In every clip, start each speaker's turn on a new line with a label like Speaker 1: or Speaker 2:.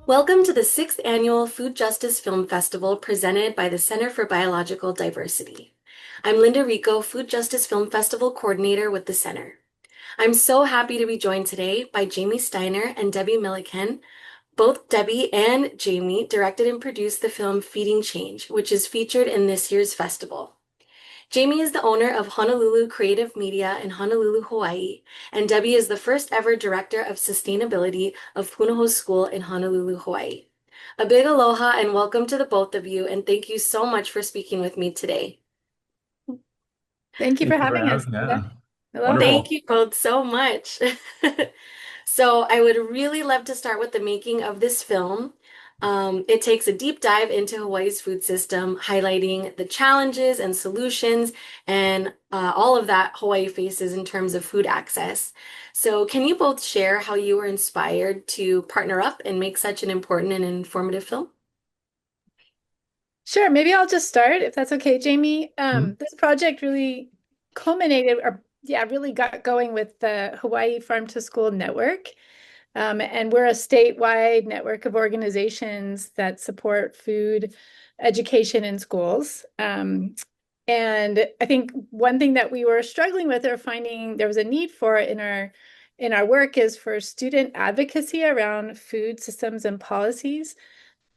Speaker 1: Welcome to the 6th Annual Food Justice Film Festival presented by the Center for Biological Diversity. I'm Linda Rico, Food Justice Film Festival Coordinator with the Center. I'm so happy to be joined today by Jamey Steiner and Debbie Millikan. Both Debbie and Jamey directed and produced the film Feeding Change, which is featured in this year's festival. Jamey is the owner of Honolulu Creative Media in Honolulu, Hawaii, and Debbie is the first ever Director of Sustainability of Punahou School in Honolulu, Hawaii. A big aloha and welcome to the both of you, and thank you so much for speaking with me today.
Speaker 2: Thank you for
Speaker 3: Thank you for
Speaker 2: having us.
Speaker 3: having, yeah.
Speaker 2: Hello.
Speaker 1: Thank
Speaker 3: Wonderful.
Speaker 1: you both so much. So I would really love to start with the making of this film. It takes a deep dive into Hawaii's food system, highlighting the challenges and solutions and all of that Hawaii faces in terms of food access. So can you both share how you were inspired to partner up and make such an important and informative film?
Speaker 2: Sure, maybe I'll just start if that's okay, Jamie.
Speaker 3: Mhm.
Speaker 2: This project really culminated or really got going with the Hawaii Farm to School Network. And we're a statewide network of organizations that support food education in schools. And I think one thing that we were struggling with or finding there was a need for in our work is for student advocacy around food systems and policies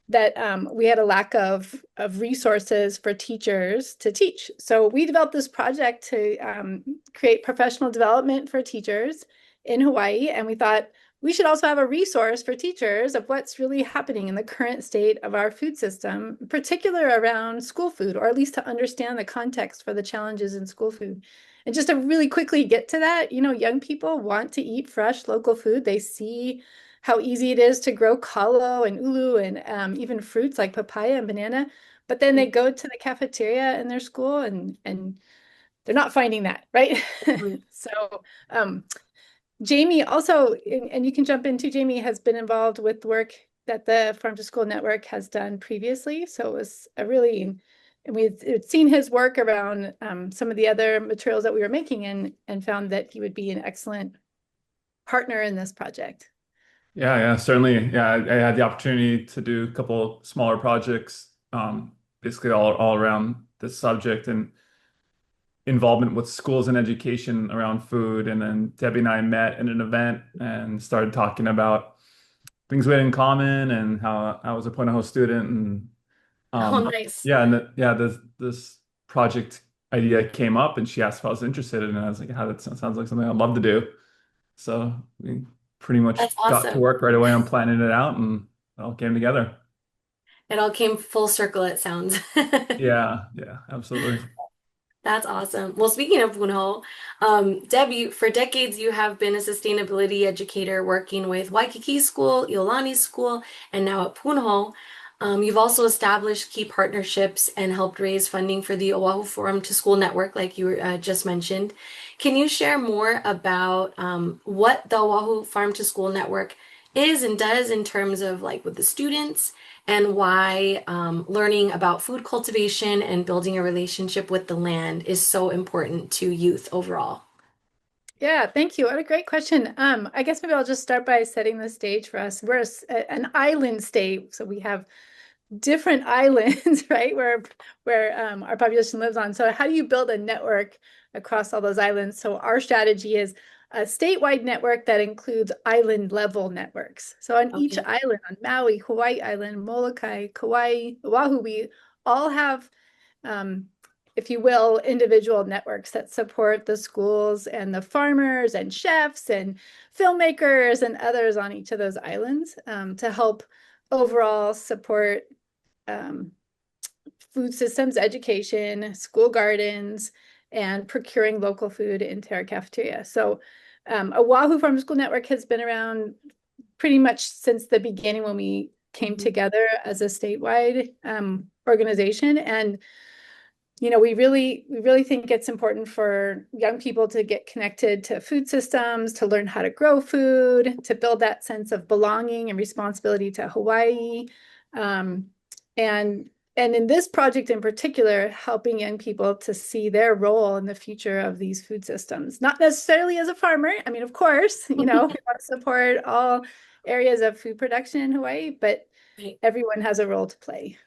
Speaker 2: that we had a lack of resources for teachers to teach. So we developed this project to create professional development for teachers in Hawaii. And we thought we should also have a resource for teachers of what's really happening in the current state of our food system, in particular around school food, or at least to understand the context for the challenges in school food. And just to really quickly get to that, young people want to eat fresh local food. They see how easy it is to grow kalo and ulu and even fruits like papaya and banana. But then they go to the cafeteria in their school and they're not finding that, right?
Speaker 1: Mhm.
Speaker 2: So Jamey also, and you can jump in too, Jamey has been involved with work that the Farm to School Network has done previously. So it was a really, and we've seen his work around some of the other materials that we were making and found that he would be an excellent partner in this project.
Speaker 3: Yeah, certainly. Yeah, I had the opportunity to do a couple smaller projects, basically all around this subject and involvement with schools and education around food. And then Debbie and I met in an event and started talking about things we had in common and how I was a Punahou student and
Speaker 1: Oh,
Speaker 3: um,
Speaker 1: nice.
Speaker 3: yeah, and this project idea came up and she asked if I was interested and I was like, yeah, that sounds like something I'd love to do. So we pretty much
Speaker 1: That's
Speaker 3: got to
Speaker 1: awesome.
Speaker 3: work right away on planning it out and it all came together.
Speaker 1: It all came full circle, it sounds.
Speaker 3: Yeah, absolutely.
Speaker 1: That's awesome. Well, speaking of Punahou, Debbie, for decades you have been a sustainability educator working with Waikiki School, Iolani School, and now at Punahou. You've also established key partnerships and helped raise funding for the Oahu Forum to School Network, like you just mentioned. Can you share more about what the Oahu Farm to School Network is and does in terms of like with the students? And why learning about food cultivation and building a relationship with the land is so important to youth overall.
Speaker 2: Yeah, thank you. What a great question. I guess maybe I'll just start by setting the stage for us. We're an island state, so we have different islands, right, where our population lives on. So how do you build a network across all those islands? So our strategy is a statewide network that includes island level networks. So on each
Speaker 1: Okay.
Speaker 2: island, on Maui, Hawaii Island, Molokai, Kauai, Oahu, we all have um, if you will, individual networks that support the schools and the farmers and chefs and filmmakers and others on each of those islands to help overall support um, food systems education, school gardens, and procuring local food into our cafeteria. So Oahu Farm School Network has been around pretty much since the beginning when we came
Speaker 1: Mhm.
Speaker 2: together as a statewide organization. And we really think it's important for young people to get connected to food systems, to learn how to grow food, to build that sense of belonging and responsibility to Hawaii. Um, and and in this project in particular, helping young people to see their role in the future of these food systems, not necessarily as a farmer. I mean, of course, we want to support all areas of food production in Hawaii, but
Speaker 1: Right.
Speaker 2: everyone has a role to play.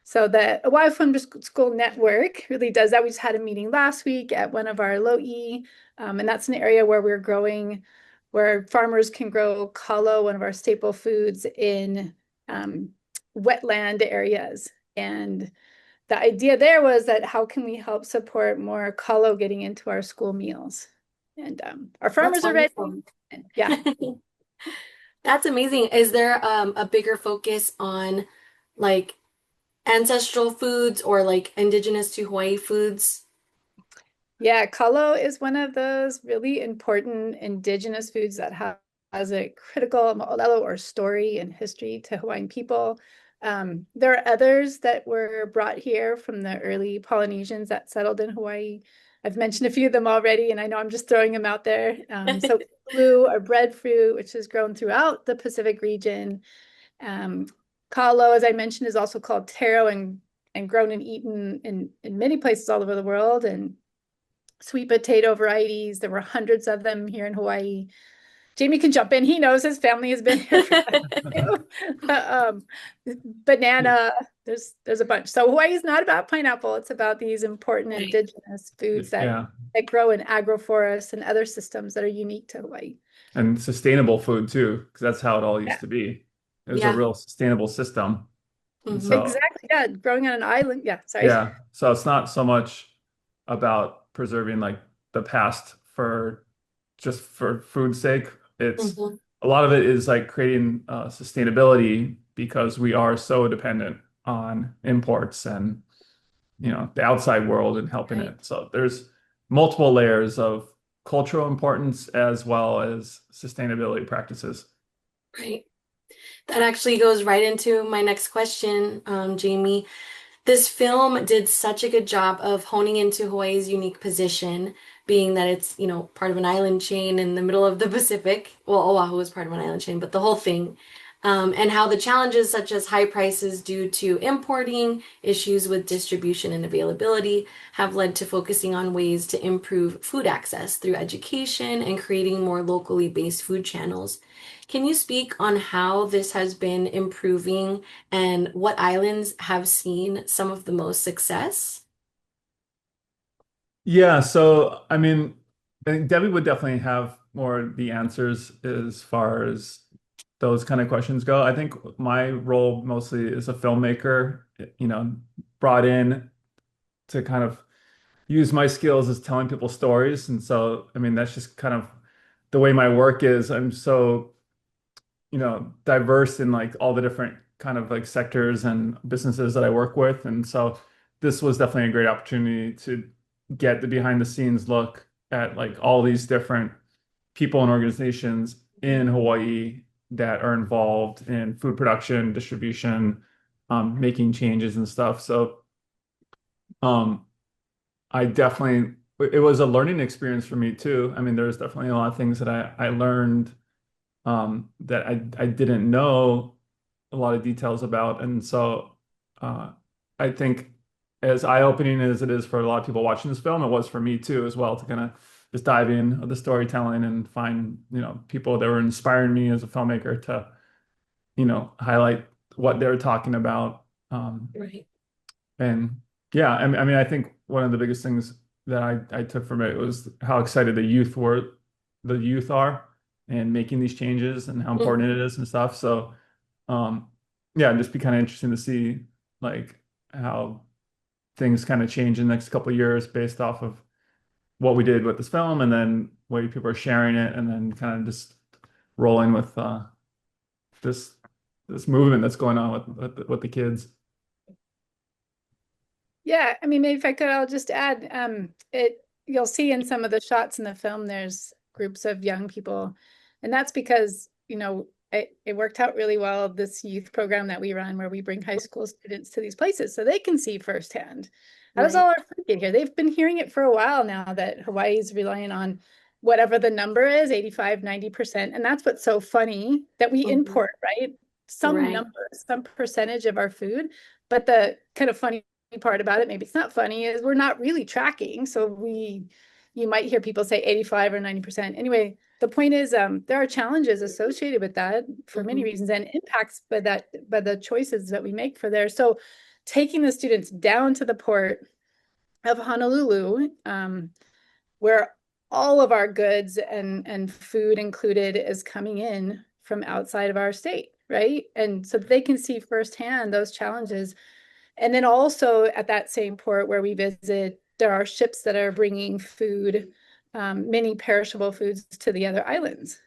Speaker 2: So the Hawaii Farm to School Network really does that. We just had a meeting last week at one of our lo'i, and that's an area where we're growing, where farmers can grow kalo, one of our staple foods, in wetland areas. And the idea there was that how can we help support more kalo getting into our school meals? And our
Speaker 1: That's
Speaker 2: farmers are ready.
Speaker 1: wonderful.
Speaker 2: And yeah.
Speaker 1: That's amazing. Is there a bigger focus on like ancestral foods or like indigenous to Hawaii foods?
Speaker 2: Yeah, kalo is one of those really important indigenous foods that has a critical mo'olelo or story and history to Hawaiian people. There are others that were brought here from the early Polynesians that settled in Hawaii. I've mentioned a few of them already, and I know I'm just throwing them out there. So blue or breadfruit, which is grown throughout the Pacific region. Um, Kalo, as I mentioned, is also called taro and grown and eaten in many places all over the world. And sweet potato varieties. There were hundreds of them here in Hawaii. Jamey can jump in. He knows his family has been here for um, banana. There's a bunch. So Hawaii is not about pineapple. It's about these important
Speaker 1: Right.
Speaker 2: indigenous foods
Speaker 3: Yeah.
Speaker 2: that grow in agroforests and other systems that are unique to Hawaii.
Speaker 3: And sustainable food too, because that's how it all used
Speaker 2: Yeah.
Speaker 3: to be. It was a
Speaker 1: Yeah.
Speaker 3: real sustainable system. And
Speaker 1: Mhm.
Speaker 3: so,
Speaker 2: Exactly. Yeah. Growing on an island. Yeah. Sorry.
Speaker 3: yeah. So it's not so much about preserving like the past for just for food's sake. It's
Speaker 1: Mhm.
Speaker 3: a lot of it is like creating sustainability because we are so dependent on imports and the outside world and helping
Speaker 1: Right.
Speaker 3: it. So there's multiple layers of cultural importance as well as sustainability practices.
Speaker 1: Right. That actually goes right into my next question, Jamey. This film did such a good job of honing into Hawaii's unique position, being that it's, part of an island chain in the middle of the Pacific. Well, Oahu is part of an island chain, but the whole thing. And how the challenges such as high prices due to importing, issues with distribution and availability have led to focusing on ways to improve food access through education and creating more locally based food channels. Can you speak on how this has been improving and what islands have seen some of the most success?
Speaker 3: Yeah, so I mean, I think Debbie would definitely have more of the answers as far as those kind of questions go. I think my role mostly is a filmmaker, you know, brought in to kind of use my skills as telling people stories. And so, I mean, that's just kind of the way my work is. I'm so, diverse in like all the different kind of like sectors and businesses that I work with. And so this was definitely a great opportunity to get the behind the scenes look at like all these different people and organizations in Hawaii that are involved in food production, distribution, making changes and stuff. So um, I definitely, it was a learning experience for me too. I mean, there's definitely a lot of things that I learned that I didn't know a lot of details about. And so uh, I think as eye-opening as it is for a lot of people watching this film, it was for me too as well to kind of just dive in with the storytelling and find, people that were inspiring me as a filmmaker to, highlight what they're talking about.
Speaker 1: Right.
Speaker 3: And yeah, I mean, I think one of the biggest things that I took from it was how excited the youth are and making these changes and how important
Speaker 1: Mhm.
Speaker 3: it is and stuff. So, um, yeah, it'd just be kind of interesting to see like how things kind of change in the next couple of years based off of what we did with this film and then way people are sharing it and then kind of just rolling with this this movement that's going on with the kids.
Speaker 2: Yeah, I mean, maybe if I could, I'll just add, you'll see in some of the shots in the film, there's groups of young people, and that's because, it worked out really well, this youth program that we run where we bring high school students to these places so they can see firsthand. How does all
Speaker 1: Right.
Speaker 2: our food get here? They've been hearing it for a while now that Hawaii is relying on whatever the number is, 85, 90%. And that's what's so funny that we
Speaker 1: Mhm.
Speaker 2: import, right? Some
Speaker 1: Right.
Speaker 2: number, some percentage of our food. But the kind of funny part about it, maybe it's not funny, is we're not really tracking. So you might hear people say 85 or 90%. Anyway, the point is, there are challenges associated with that for many reasons, and impacts by the choices that we make for there. So taking the students down to the port of Honolulu, where all of our goods and food included is coming in from outside of our state, right? And so they can see firsthand those challenges. And then also at that same port where we visit, there are ships that are bringing food, many perishable foods to the other islands.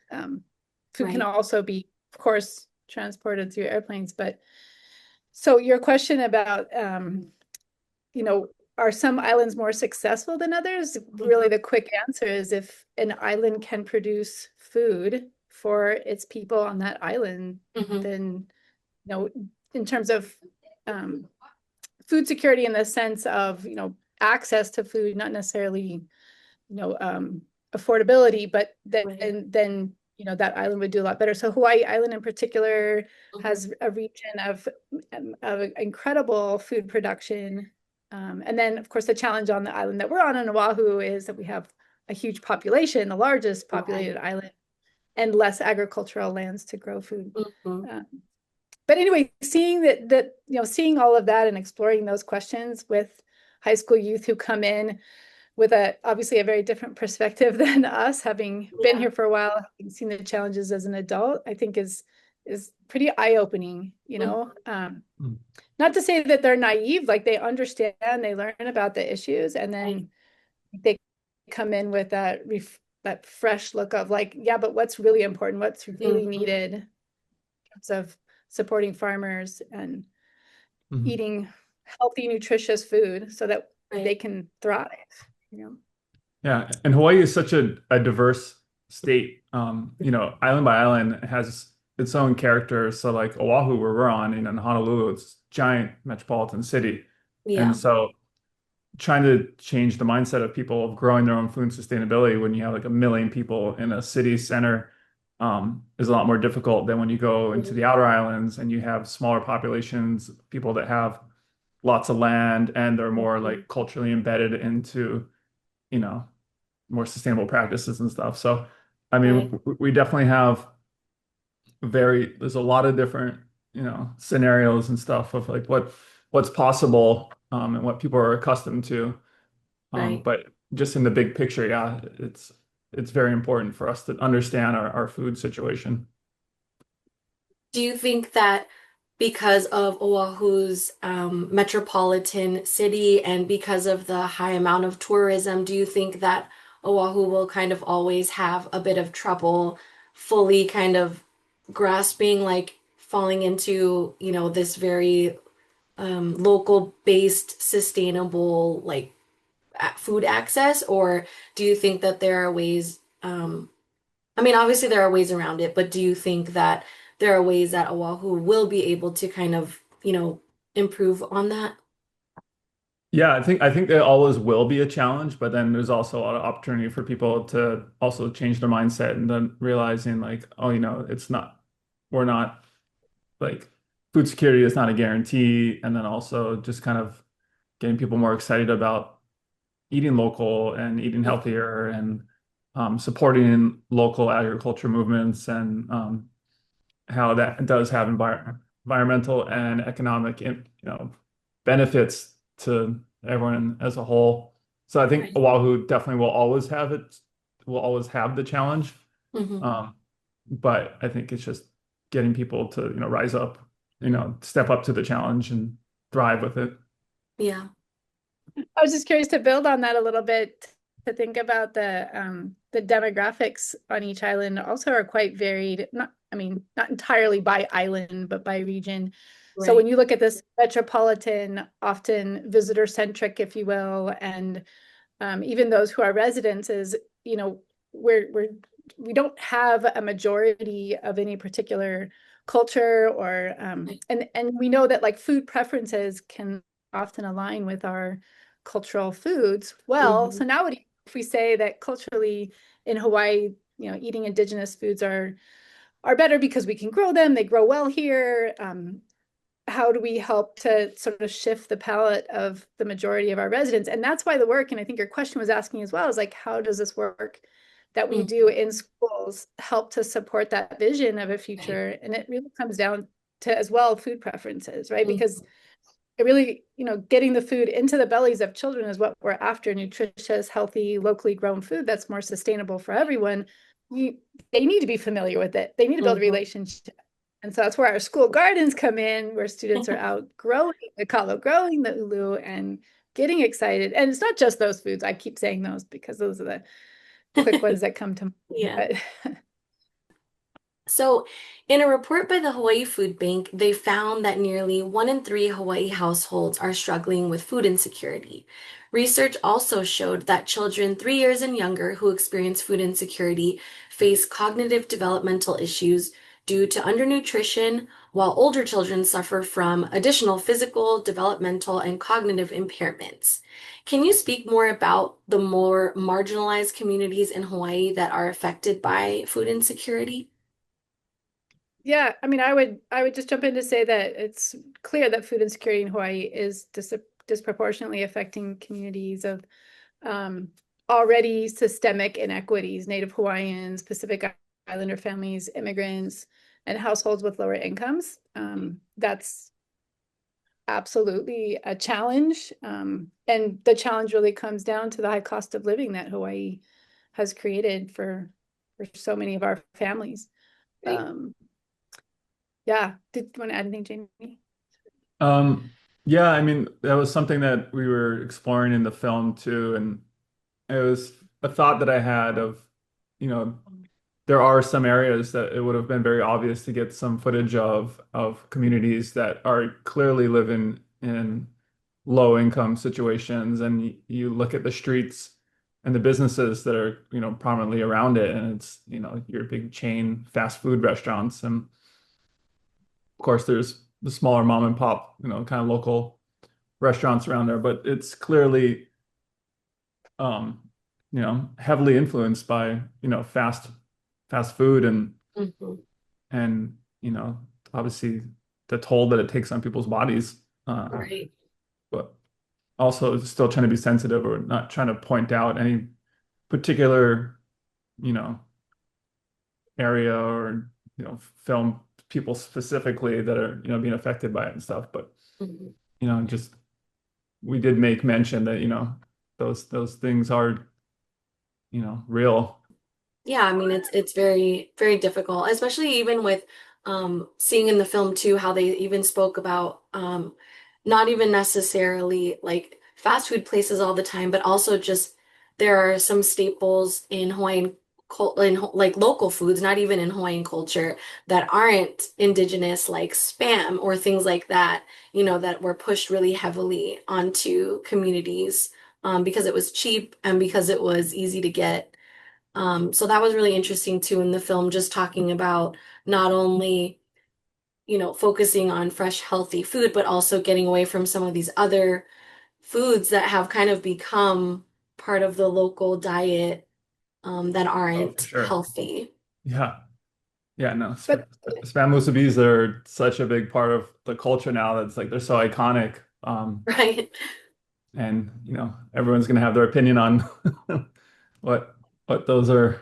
Speaker 2: Food can also be, of course, transported through airplanes. But so your question about, are some islands more successful than others? Really, the quick answer is if an island can produce food for its people on that island, then, in terms of food security in the sense of, access to food, not necessarily, affordability, but then that island would do a lot better. So Hawaii Island in particular has a region of incredible food production. And then, of course, the challenge on the island that we're on Oahu is that we have a huge population, the largest populated island, and less agricultural lands to grow food. But anyway, seeing seeing all of that and exploring those questions with high school youth who come in with obviously a very different perspective than us, having been here for a while, having seen the challenges as an adult, I think is pretty eye-opening, not to say that they're naive, like they understand, they learn about the issues, and then they come in with that fresh look of like, yeah, but what's really important, what's really needed in terms of supporting farmers and eating healthy, nutritious food so that they can thrive.
Speaker 3: Yeah, and Hawaii is such a diverse state. Island by island has its own character. So like Oahu, where we're on, and in Honolulu, it's a giant metropolitan city. And so trying to change the mindset of people of growing their own food and sustainability when you have like 1 million people in a city center is a lot more difficult than when you go into the outer islands and you have smaller populations, people that have lots of land and they're more like culturally embedded into, more sustainable practices and stuff. So, I mean, we definitely have there's a lot of different, scenarios and stuff of like what's possible and what people are accustomed to. But just in the big picture, yeah, it's very important for us to understand our food situation.
Speaker 1: Do you think that because of Oahu's metropolitan city and because of the high amount of tourism, do you think that Oahu will kind of always have a bit of trouble fully kind of grasping, like falling into, this very local-based, sustainable, like food access? Or do you think that there are ways, I mean, obviously there are ways around it, but do you think that there are ways that Oahu will be able to kind of, improve on that?
Speaker 3: Yeah, I think there always will be a challenge, but then there's also a lot of opportunity for people to also change their mindset and then realizing like, oh, we're not like food security is not a guarantee. And then also just kind of getting people more excited about eating local and eating healthier and supporting local agriculture movements and how that does have environmental and economic, benefits to everyone as a whole. So I think Oahu definitely will always have the challenge. But I think it's just getting people to, rise up, step up to the challenge and thrive with it.
Speaker 1: Yeah.
Speaker 2: I was just curious to build on that a little bit, to think about the demographics on each island also are quite varied. Not entirely by island, but by region. So when you look at this metropolitan, often visitor centric, if you will, and even those who are residents is, we don't have a majority of any particular culture or and we know that like food preferences can often align with our cultural foods. Well, so now if we say that culturally in Hawaii, eating indigenous foods are better because we can grow them, they grow well here. How do we help to sort of shift the palate of the majority of our residents? And that's why the work, and I think your question was asking as well, is like, how does this work that we do in schools help to support that vision of a future. And it really comes down to, as well, food preferences, right? Because it really, getting the food into the bellies of children is what we're after: nutritious, healthy, locally grown food that's more sustainable for everyone. They need to be familiar with it. They need to build a relationship. And so that's where our school gardens come in, where students are out growing the kalo, growing the ulu, and getting excited. And it's not just those foods. I keep saying those because those are the quick ones that come to mind.
Speaker 1: Yeah. So, in a report by the Hawaii Food Bank, they found that nearly 1 in 3 Hawaii households are struggling with food insecurity. Research also showed that children 3 years and younger who experience food insecurity face cognitive developmental issues due to undernutrition, while older children suffer from additional physical, developmental, and cognitive impairments. Can you speak more about the more marginalized communities in Hawaii that are affected by food insecurity?
Speaker 2: Yeah, I mean, I would just jump in to say that it's clear that food insecurity in Hawaii is disproportionately affecting communities of already systemic inequities: Native Hawaiians, Pacific Islander families, immigrants, and households with lower incomes. That's absolutely a challenge. And the challenge really comes down to the high cost of living that Hawaii has created for so many of our families.
Speaker 1: Right.
Speaker 2: Yeah. Did you want to add anything, Jamey?
Speaker 3: Yeah, I mean, that was something that we were exploring in the film too, and it was a thought that I had of, you know, there are some areas that it would have been very obvious to get some footage of communities that are clearly living in low income situations, and you look at the streets and the businesses that are, prominently around it, and it's, your big chain fast food restaurants, and of course there's the smaller mom and pop, kind of local restaurants around there, but it's clearly um, heavily influenced by, fast food and obviously the toll that it takes on people's bodies.
Speaker 1: Right.
Speaker 3: But also still trying to be sensitive or not trying to point out any particular, you know, area or, film people specifically that are, being affected by it and stuff. But, just we did make mention that, those things are, real.
Speaker 1: Yeah, I mean it's very, very difficult, especially even with seeing in the film too how they even spoke about not even necessarily like fast food places all the time, but also just there are some staples in Hawaiian like local foods, not even in Hawaiian culture, that aren't indigenous, like spam or things like that, that were pushed really heavily onto communities because it was cheap and because it was easy to get. So that was really interesting too in the film, just talking about not only, focusing on fresh, healthy food, but also getting away from some of these other foods that have kind of become part of the local diet, that
Speaker 3: Oh, for
Speaker 1: aren't
Speaker 3: sure.
Speaker 1: healthy.
Speaker 3: Yeah. Yeah, no,
Speaker 2: But
Speaker 3: spam musubis are such a big part of the culture now that's like they're so iconic.
Speaker 1: Right.
Speaker 3: And everyone's gonna have their opinion on what those are,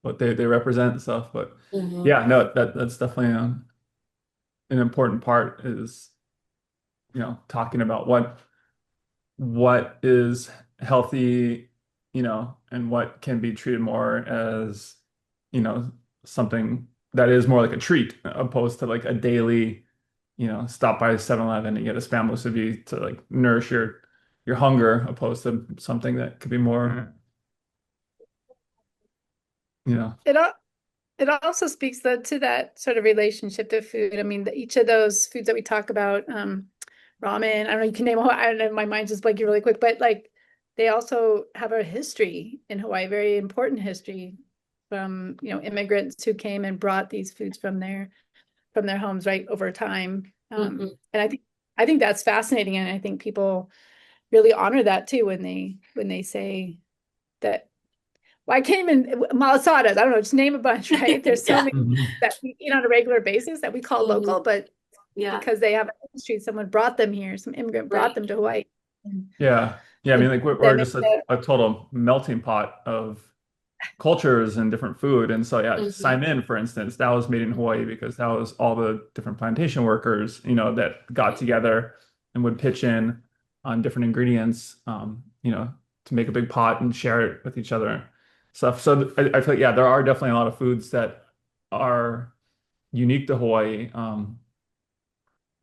Speaker 3: what they represent and stuff. But
Speaker 1: Hmm.
Speaker 3: yeah, no, that's definitely an important part is, talking about what is healthy, and what can be treated more as, something that is more like a treat opposed to like a daily, stop by 7-Eleven and get a spam musubi to like nourish your hunger opposed to something that could be more, you know.
Speaker 2: it also speaks though to that sort of relationship to food. I mean, each of those foods that we talk about, ramen, I don't know, you can name, I don't know, my mind's just blanking really quick, but like they also have a history in Hawaii, very important history from, immigrants who came and brought these foods from their homes right over time.
Speaker 1: Hmm.
Speaker 2: And I think that's fascinating. And I think people really honor that too when they say that. Well, I came in malasadas. I don't know, just name a bunch, right? There's so
Speaker 1: Yeah.
Speaker 2: many
Speaker 3: Mhm.
Speaker 2: that we eat on a regular basis that we call
Speaker 1: Hmm.
Speaker 2: local, but
Speaker 1: Yeah.
Speaker 2: because they have a history, someone brought them here, some immigrant brought
Speaker 1: Right.
Speaker 2: them to Hawaii. And
Speaker 3: Yeah. Yeah. I mean, like we're
Speaker 2: then
Speaker 3: just a total melting pot of cultures and different food. And so yeah,
Speaker 1: Hmm.
Speaker 3: Simon, for instance, that was made in Hawaii because that was all the different plantation workers, that got together and would pitch in on different ingredients, to make a big pot and share it with each other. Stuff. So I feel like, yeah, there are definitely a lot of foods that are unique to Hawaii.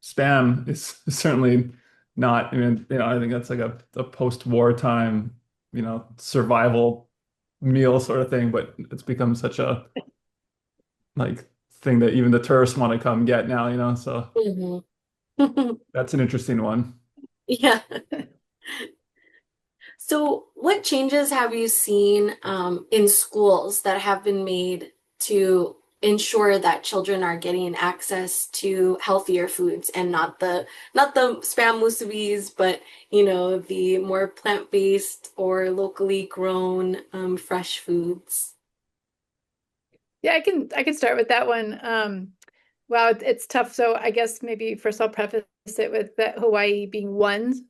Speaker 3: Spam is certainly not, I think that's like a post-war time, survival meal sort of thing, but it's become such a like thing that even the tourists want to come get now, so
Speaker 1: Hmm.
Speaker 3: that's an interesting one.
Speaker 1: Yeah. So, what changes have you seen in schools that have been made to ensure that children are getting access to healthier foods and not the spam musubis, but the more plant-based or locally grown fresh foods?
Speaker 2: Yeah, I can start with that one. Wow, it's tough. So I guess maybe first I'll preface it with that Hawaii being one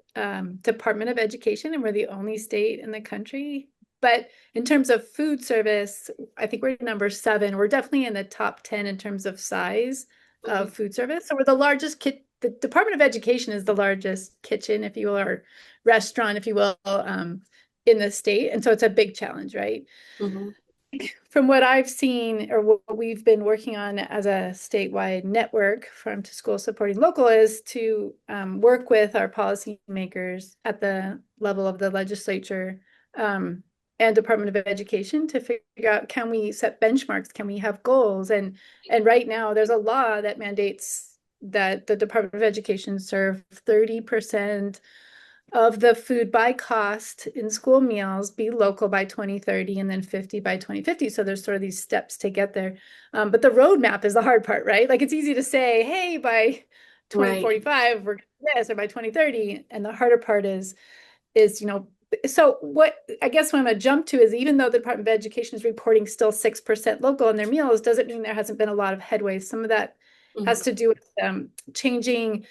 Speaker 2: Department of Education, and we're the only state in the country. But in terms of food service, I think we're number 7. We're definitely in the top 10 in terms of size
Speaker 1: Mhm.
Speaker 2: of food service. So we're the largest kit. The Department of Education is the largest kitchen, if you will, or restaurant, if you will, in the state. And so it's a big challenge, right?
Speaker 1: Mhm.
Speaker 2: From what I've seen, or what we've been working on as a statewide network from to school supporting local, is to work with our policymakers at the level of the legislature and Department of Education to figure out, can we set benchmarks? Can we have goals? And right now there's a law that mandates that the Department of Education serve 30% of the food by cost in school meals be local by 2030, and then 50 by 2050. So there's sort of these steps to get there. But the roadmap is the hard part, right? Like, it's easy to say, hey, by
Speaker 1: Right.
Speaker 2: 2045, we're this, or by 2030. And the harder part is, so what I guess what I'm gonna jump to is, even though the Department of Education is reporting still 6% local in their meals, doesn't mean there hasn't been a lot of headway. Some of that has
Speaker 1: Mhm.
Speaker 2: to do with changing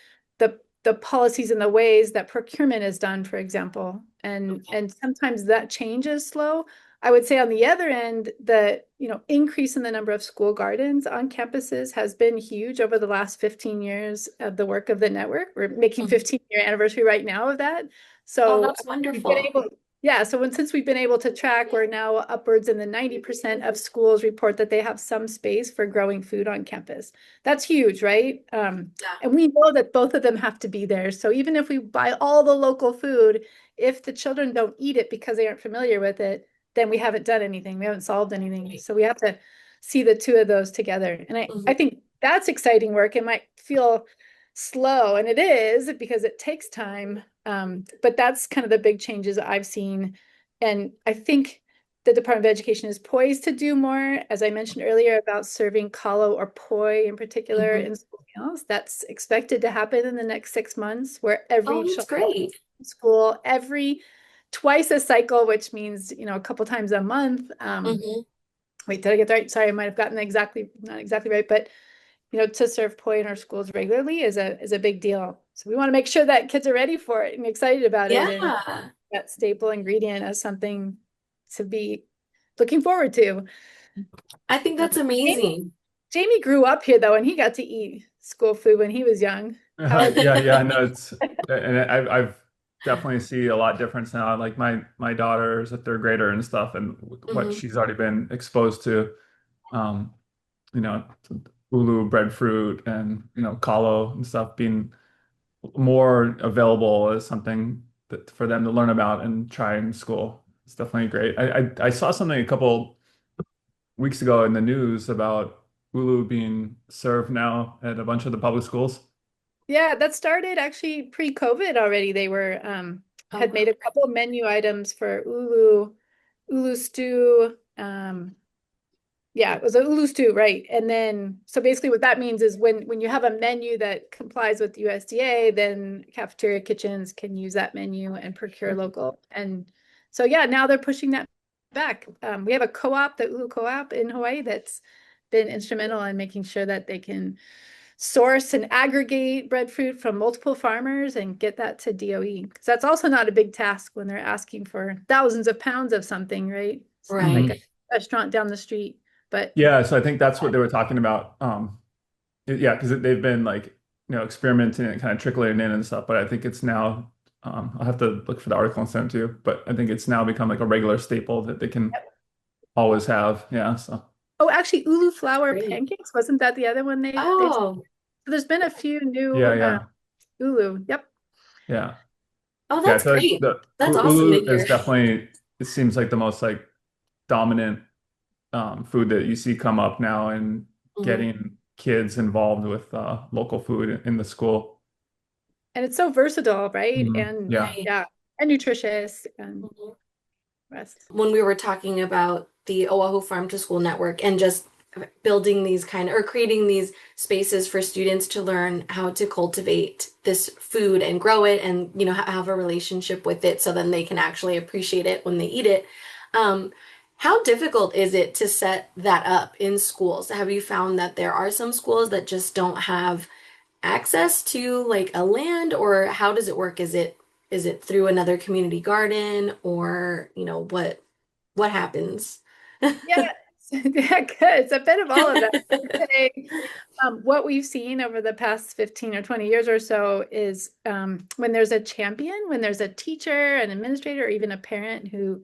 Speaker 2: the policies and the ways that procurement is done, for example.
Speaker 1: Okay.
Speaker 2: And sometimes that change is slow. I would say on the other end, the increase in the number of school gardens on campuses has been huge over the last 15 years of the work of the network. We're making
Speaker 1: Mhm.
Speaker 2: 15-year anniversary right now of that.
Speaker 1: Oh,
Speaker 2: So
Speaker 1: that's
Speaker 2: we've been
Speaker 1: wonderful.
Speaker 2: able, yeah, so since we've been able to track, we're now upwards in the 90% of schools report that they have some space for growing food on campus. That's huge, right?
Speaker 1: Yeah.
Speaker 2: And we know that both of them have to be there. So even if we buy all the local food, if the children don't eat it because they aren't familiar with it, then we haven't done anything. We haven't solved anything.
Speaker 1: Right.
Speaker 2: So we have to see the two of those together. And I
Speaker 1: Mhm.
Speaker 2: think that's exciting work. It might feel slow, and it is because it takes time. But that's kind of the big changes I've seen. And I think the Department of Education is poised to do more, as I mentioned earlier, about serving kalo or poi in particular
Speaker 1: Mhm.
Speaker 2: in school meals. That's expected to happen in the next 6 months, where
Speaker 1: Oh,
Speaker 2: every
Speaker 1: that's
Speaker 2: child
Speaker 1: great.
Speaker 2: in school, every twice a cycle, which means, a couple times a month.
Speaker 1: Mhm.
Speaker 2: Wait, did I get that right? Sorry, I might have gotten exactly not exactly right, but to serve poi in our schools regularly is a big deal. So we want to make sure that kids are ready for it and excited about it, and
Speaker 1: Yeah.
Speaker 2: that staple ingredient as something to be looking forward to.
Speaker 1: I think
Speaker 2: Uh,
Speaker 1: that's
Speaker 2: Jamey,
Speaker 1: amazing.
Speaker 2: Jamey grew up here though, and he got to eat school food when he was young. How?
Speaker 3: Yeah, yeah, no, and I've definitely see a lot difference now. Like my daughter is a third grader and stuff, and what
Speaker 1: Mhm.
Speaker 3: she's already been exposed to, um, ulu, breadfruit, and kalo and stuff being more available is something that for them to learn about and try in school. It's definitely great. I saw something a couple weeks ago in the news about ulu being served now at a bunch of the public schools.
Speaker 2: Yeah, that started actually pre-COVID already. They were
Speaker 1: Oh,
Speaker 2: had
Speaker 1: wow.
Speaker 2: made a couple of menu items for ulu stew. Yeah, it was a ulu stew, right? And then, so basically what that means is, when you have a menu that complies with USDA, then cafeteria kitchens can use that menu and procure
Speaker 1: Mhm.
Speaker 2: local. And so, yeah, now they're pushing that back. We have a co-op, the Ulu Co-op in Hawaii, that's been instrumental in making sure that they can source and aggregate breadfruit from multiple farmers and get that to DOE. Because that's also not a big task when they're asking for thousands of pounds of something, right? It's not like
Speaker 1: Right.
Speaker 3: Mhm.
Speaker 2: a restaurant down the street, but
Speaker 3: Yeah, so I think that's what they were talking about. Yeah, because they've been like, experimenting and kind of trickling in and stuff. But I think it's now, I'll have to look for the article and send it to you. But I think it's now become like a regular staple that they can always have. Yeah. So
Speaker 2: oh, actually, ulu flour
Speaker 1: Great.
Speaker 2: pancakes, wasn't that the other one they
Speaker 1: Oh,
Speaker 2: there's been a few
Speaker 3: yeah,
Speaker 2: new
Speaker 3: yeah,
Speaker 2: ulu. Yep.
Speaker 3: yeah,
Speaker 1: oh,
Speaker 3: yeah. I
Speaker 1: that's
Speaker 3: feel like
Speaker 1: great.
Speaker 3: the
Speaker 1: That's awesome to
Speaker 3: ulu is
Speaker 1: hear.
Speaker 3: definitely, it seems like the most like dominant food that you see come up now, and
Speaker 1: Mhm,
Speaker 3: getting kids involved with local food in the school.
Speaker 2: And it's so versatile, right?
Speaker 3: Mhm.
Speaker 2: And
Speaker 3: Yeah.
Speaker 1: right.
Speaker 2: yeah, and nutritious and
Speaker 1: Mhm.
Speaker 2: rest.
Speaker 1: When we were talking about the Oahu Farm to School Network and just building these kind or creating these spaces for students to learn how to cultivate this food and grow it and have a relationship with it so then they can actually appreciate it when they eat it. Um, how difficult is it to set that up in schools? Have you found that there are some schools that just don't have access to like a land, or how does it work? Is it through another community garden, or what happens?
Speaker 2: Yeah, yeah, good. It's a bit of all of that. I'd say, what we've seen over the past 15 or 20 years or so is when there's a champion, when there's a teacher, an administrator, or even a parent who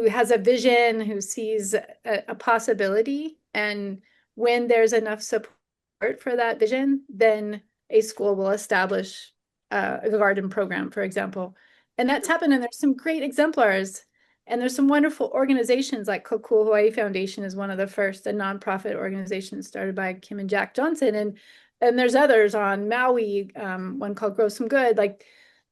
Speaker 2: has a vision, who sees a possibility, and when there's enough support for that vision, then a school will establish a garden program, for example. And that's happened, and there's some great exemplars. And there's some wonderful organizations like Kokua Hawaii Foundation is one of the first, a nonprofit organization started by Kim and Jack Johnson. And there's others on Maui, one called Grow Some Good. Like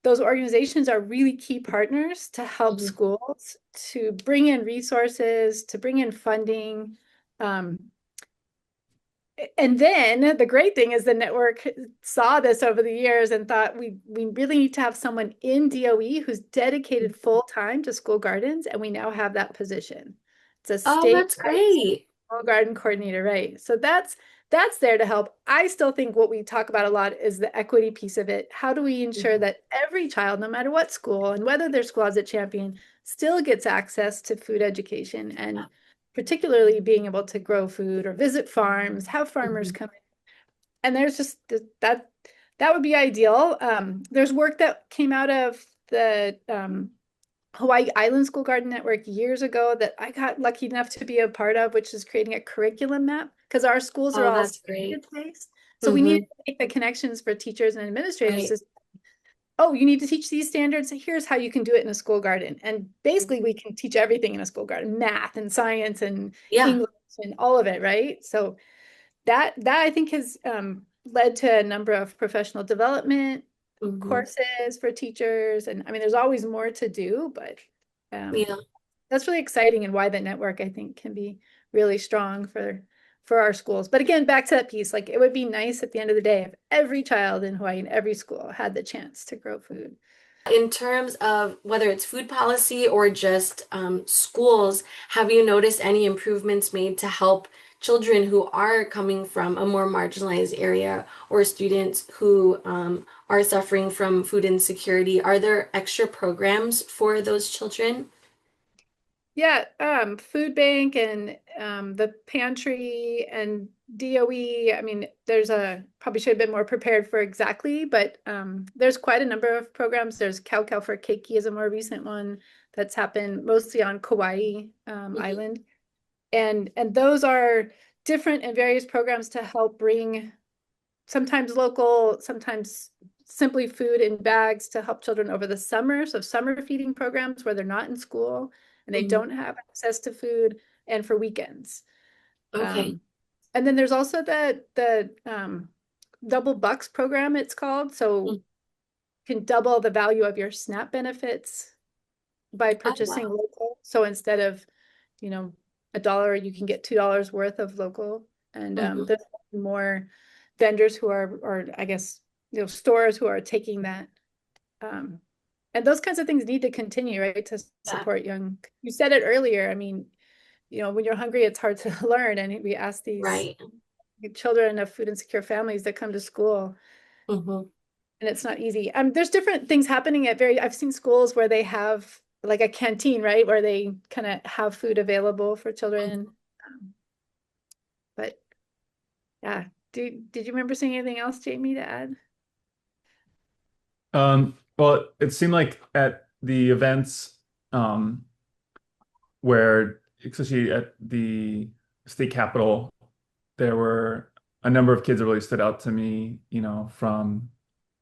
Speaker 2: those organizations are really key partners to help
Speaker 1: Mhm.
Speaker 2: schools to bring in resources, to bring in funding. Um, and then the great thing is the network saw this over the years and thought we really need to have someone in DOE who's dedicated full time to school gardens, and we now have that position. It's a
Speaker 1: Oh,
Speaker 2: state
Speaker 1: that's great.
Speaker 2: school garden coordinator, right? So that's there to help. I still think what we talk about a lot is the equity piece of it. How do we ensure
Speaker 1: Mhm.
Speaker 2: that every child, no matter what school and whether their school has a champion, still gets access to food education, and particularly being able to grow food or visit farms, have farmers
Speaker 1: Mhm.
Speaker 2: come in. And there's just that would be ideal. There's work that came out of the Hawaii Island School Garden Network years ago that I got lucky enough to be a part of, which is creating a curriculum map because our schools are
Speaker 1: Oh,
Speaker 2: all
Speaker 1: that's great.
Speaker 2: standard based. So we need
Speaker 1: Hmm.
Speaker 2: to make the connections for teachers and administrators
Speaker 1: Right.
Speaker 2: to, oh, you need to teach these standards. Here's how you can do it in a school garden. And basically we can teach everything in a school garden, math and science and
Speaker 1: Yeah.
Speaker 2: English and all of it, right? So that I think has led to a number of professional development
Speaker 1: Hmm.
Speaker 2: courses for teachers. And I mean, there's always more to do, but um,
Speaker 1: Yeah.
Speaker 2: that's really exciting, and why the network I think can be really strong for our schools. But again, back to that piece, like it would be nice at the end of the day if every child in Hawaii in every school had the chance to grow food.
Speaker 1: In terms of whether it's food policy or just schools, have you noticed any improvements made to help children who are coming from a more marginalized area or students who are suffering from food insecurity? Are there extra programs for those children?
Speaker 2: Yeah, food bank and the pantry and DOE. I mean, there's a probably should have been more prepared for exactly, but there's quite a number of programs. There's Cow for Keiki is a more recent one that's happened mostly on Kauai
Speaker 1: Mhm.
Speaker 2: Island, and those are different and various programs to help bring sometimes local, sometimes simply food in bags to help children over the summer. So summer feeding programs where they're not in school and they
Speaker 1: Mhm.
Speaker 2: don't have access to food, and for weekends.
Speaker 1: Okay.
Speaker 2: Um, and then there's also the double bucks program, it's called. So
Speaker 1: Mm.
Speaker 2: you can double the value of your SNAP benefits by
Speaker 1: Oh,
Speaker 2: purchasing
Speaker 1: wow.
Speaker 2: local. So instead of, you know, a dollar, you can get $2 worth of local. And
Speaker 1: Hmm.
Speaker 2: there's more vendors who are, or I guess, stores who are taking that. Um, and those kinds of things need to continue, right? To
Speaker 1: Yeah.
Speaker 2: support young. You said it earlier. I mean, when you're hungry, it's hard to learn. And we ask these
Speaker 1: Right.
Speaker 2: children of food insecure families that come to school,
Speaker 1: Hmm.
Speaker 2: and it's not easy. There's different things happening at I've seen schools where they have like a canteen, right, where they kind of have food available for children. But yeah, did you remember seeing anything else, Jamey, to add?
Speaker 3: Well, it seemed like at the events, um, where, especially at the state capitol, there were a number of kids that really stood out to me, from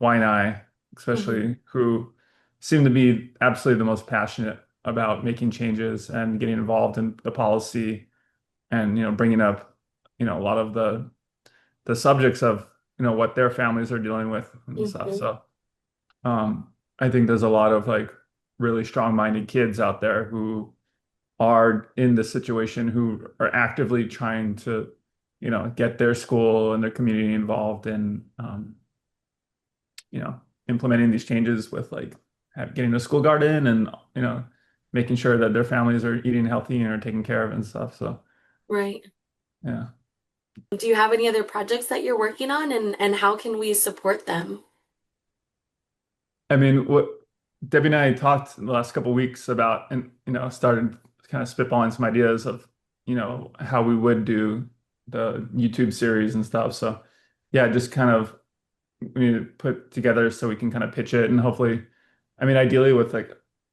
Speaker 3: Waianae,
Speaker 1: Mhm.
Speaker 3: especially, who seemed to be absolutely the most passionate about making changes and getting involved in the policy and, bringing up, a lot of the subjects of, what their families are dealing with and stuff.
Speaker 1: Mhm.
Speaker 3: So, I think there's a lot of like really strong-minded kids out there who are in this situation, who are actively trying to, get their school and their community involved in, implementing these changes with like getting a school garden and, making sure that their families are eating healthy and are taken care of and stuff. So,
Speaker 1: Right.
Speaker 3: yeah.
Speaker 1: Do you have any other projects that you're working on, and how can we support them?
Speaker 3: I mean, what Debbie and I talked in the last couple of weeks about, and, started kind of spitballing some ideas of, how we would do the YouTube series and stuff. So, yeah, just kind of we need to put together so we can kind of pitch it, and hopefully, I mean, ideally with like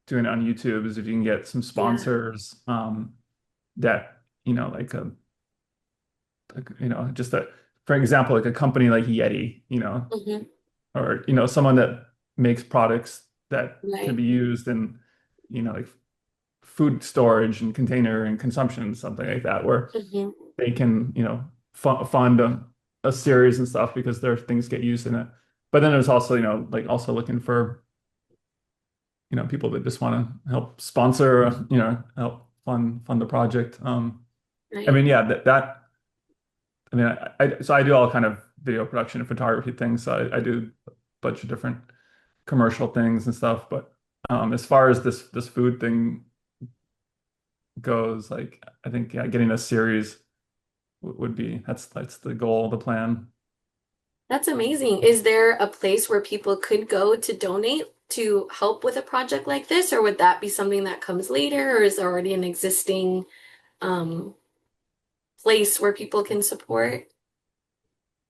Speaker 3: doing it on YouTube is if you can get some
Speaker 1: Yeah.
Speaker 3: sponsors, that, just a, for example, like a company like Yeti,
Speaker 1: Hmm.
Speaker 3: or, someone that makes products that can
Speaker 1: Right.
Speaker 3: be used in, like food storage and container and consumption, something like that, where
Speaker 1: Hmm.
Speaker 3: they can, fund a series and stuff because their things get used in it. But then there's also, like also looking for, people that just want to help sponsor, help fund the project. I
Speaker 1: Right.
Speaker 3: mean, yeah, I mean, so I do all kind of video production and photography things. So I do a bunch of different commercial things and stuff. But, as far as this food thing goes, like I think, yeah, getting a series would be, that's the goal, the plan.
Speaker 1: That's amazing. Is there a place where people could go to donate to help with a project like this, or would that be something that comes later, or is there already an existing um, place where people can support?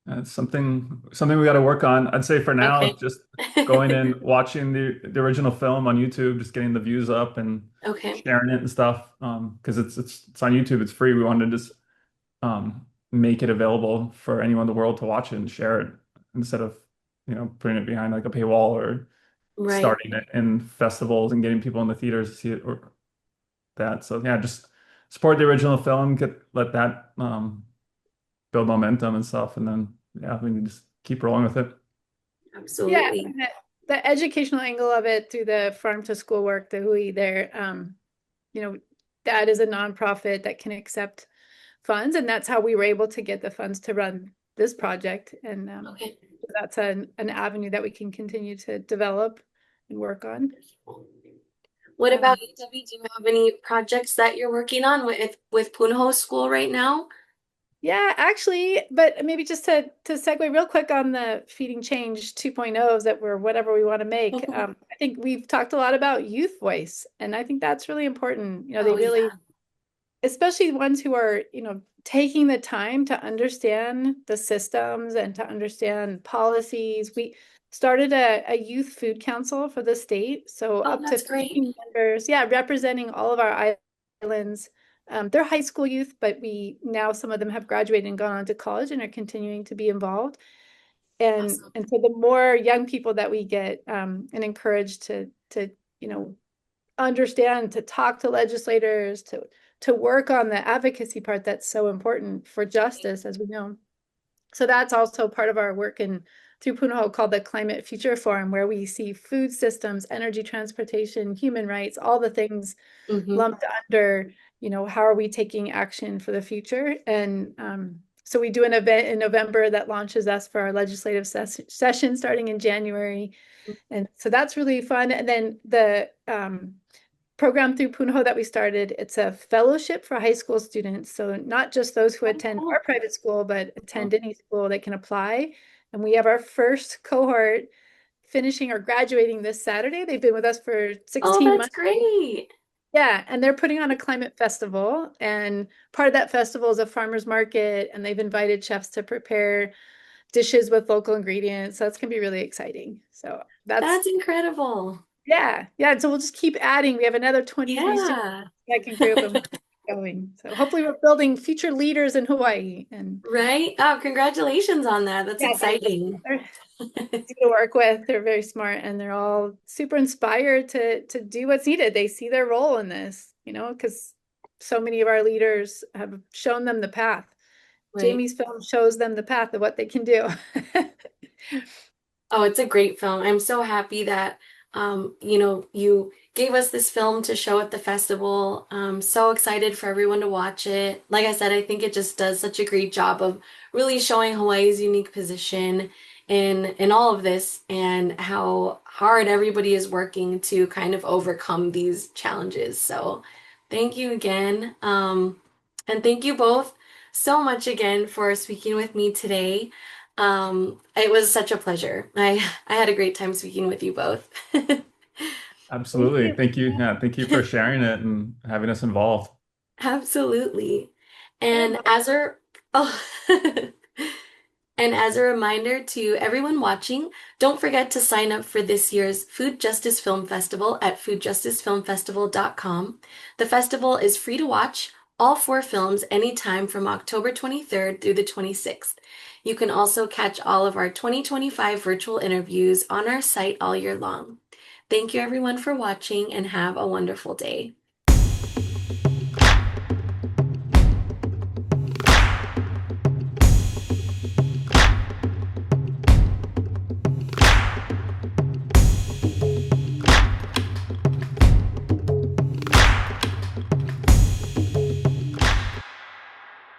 Speaker 3: It's something we got to work on. I'd say for now,
Speaker 1: Okay.
Speaker 3: just going and watching the original film on YouTube, just getting the views up and
Speaker 1: Okay.
Speaker 3: sharing it and stuff. Because it's on YouTube, it's free. We wanted to just, make it available for anyone in the world to watch it and share it instead of, putting it behind like a paywall or
Speaker 1: Right.
Speaker 3: starting it in festivals and getting people in the theaters to see it or that. So yeah, just support the original film, let that, build momentum and stuff, and then yeah, we can just keep rolling with it.
Speaker 2: Yeah,
Speaker 1: Absolutely.
Speaker 2: and the educational angle of it through the farm to school work, the hui there, you know, that is a nonprofit that can accept funds, and that's how we were able to get the funds to run this project. And
Speaker 1: Okay.
Speaker 2: that's an avenue that we can continue to develop and work on.
Speaker 1: What about
Speaker 2: Um,
Speaker 1: you, Debbie? Do you have any projects that you're working on with Punahou School right now?
Speaker 2: yeah, actually, but maybe just to segue real quick on the Feeding Change 2.0s that we're whatever we want to make. I think we've talked a lot about youth voice, and I think that's really important. They
Speaker 1: Oh
Speaker 2: really,
Speaker 1: yeah.
Speaker 2: especially ones who are, taking the time to understand the systems and to understand policies. We started a youth food council for the state. So
Speaker 1: Oh,
Speaker 2: up to
Speaker 1: that's great.
Speaker 2: 15 members, yeah, representing all of our islands. They're high school youth, but some of them have graduated and gone on to college and are continuing to be involved. And
Speaker 1: Awesome.
Speaker 2: and so the more young people that we get and encourage to you know understand, to talk to legislators, to work on the advocacy part that's so important for justice, as we know. So that's also part of our work in through Punahou called the Climate Future Forum, where we see food systems, energy transportation, human rights, all the things
Speaker 1: Hmm.
Speaker 2: lumped under, how are we taking action for the future? And so we do an event in November that launches us for our legislative session starting in January. And so that's really fun. And then the program through Punahou that we started, it's a fellowship for high school students. So not just those who
Speaker 1: Oh,
Speaker 2: attend
Speaker 1: cool.
Speaker 2: our private school, but
Speaker 1: Cool.
Speaker 2: attend any school that can apply. And we have our first cohort finishing or graduating this Saturday. They've been with us for
Speaker 1: Oh,
Speaker 2: 16
Speaker 1: that's
Speaker 2: months.
Speaker 1: great.
Speaker 2: Yeah, and they're putting on a climate festival, and part of that festival is a farmer's market, and they've invited chefs to prepare dishes with local ingredients. So it's gonna be really exciting. So that's
Speaker 1: That's incredible.
Speaker 2: yeah, yeah. So we'll just keep adding. We have another 23 students
Speaker 1: Yeah.
Speaker 2: that can group and going. So hopefully we're building future leaders in Hawaii. And
Speaker 1: Right? Oh, congratulations on that. That's
Speaker 2: yeah,
Speaker 1: exciting.
Speaker 2: they're easy to work with. They're very smart and they're all super inspired to do what's needed. They see their role in this, because so many of our leaders have shown them the path.
Speaker 1: Right.
Speaker 2: Jamey's film shows them the path of what they can do.
Speaker 1: Oh, it's a great film. I'm so happy that you gave us this film to show at the festival. I'm so excited for everyone to watch it. Like I said, I think it just does such a great job of really showing Hawaii's unique position in all of this and how hard everybody is working to kind of overcome these challenges. So thank you again. And thank you both so much again for speaking with me today. It was such a pleasure. I had a great time speaking with you both.
Speaker 2: Thank
Speaker 3: Absolutely.
Speaker 2: you.
Speaker 3: Thank you. Yeah, thank you for sharing it and having us involved.
Speaker 1: Absolutely.
Speaker 2: You're
Speaker 1: And
Speaker 2: welcome.
Speaker 1: as a oh, and as a reminder to everyone watching, don't forget to sign up for this year's Food Justice Film Festival at foodjusticefilmfestival.com. The festival is free to watch all four films anytime from October 23rd through the 26th. You can also catch all of our 2025 virtual interviews on our site all year long. Thank you everyone for watching and have a wonderful day.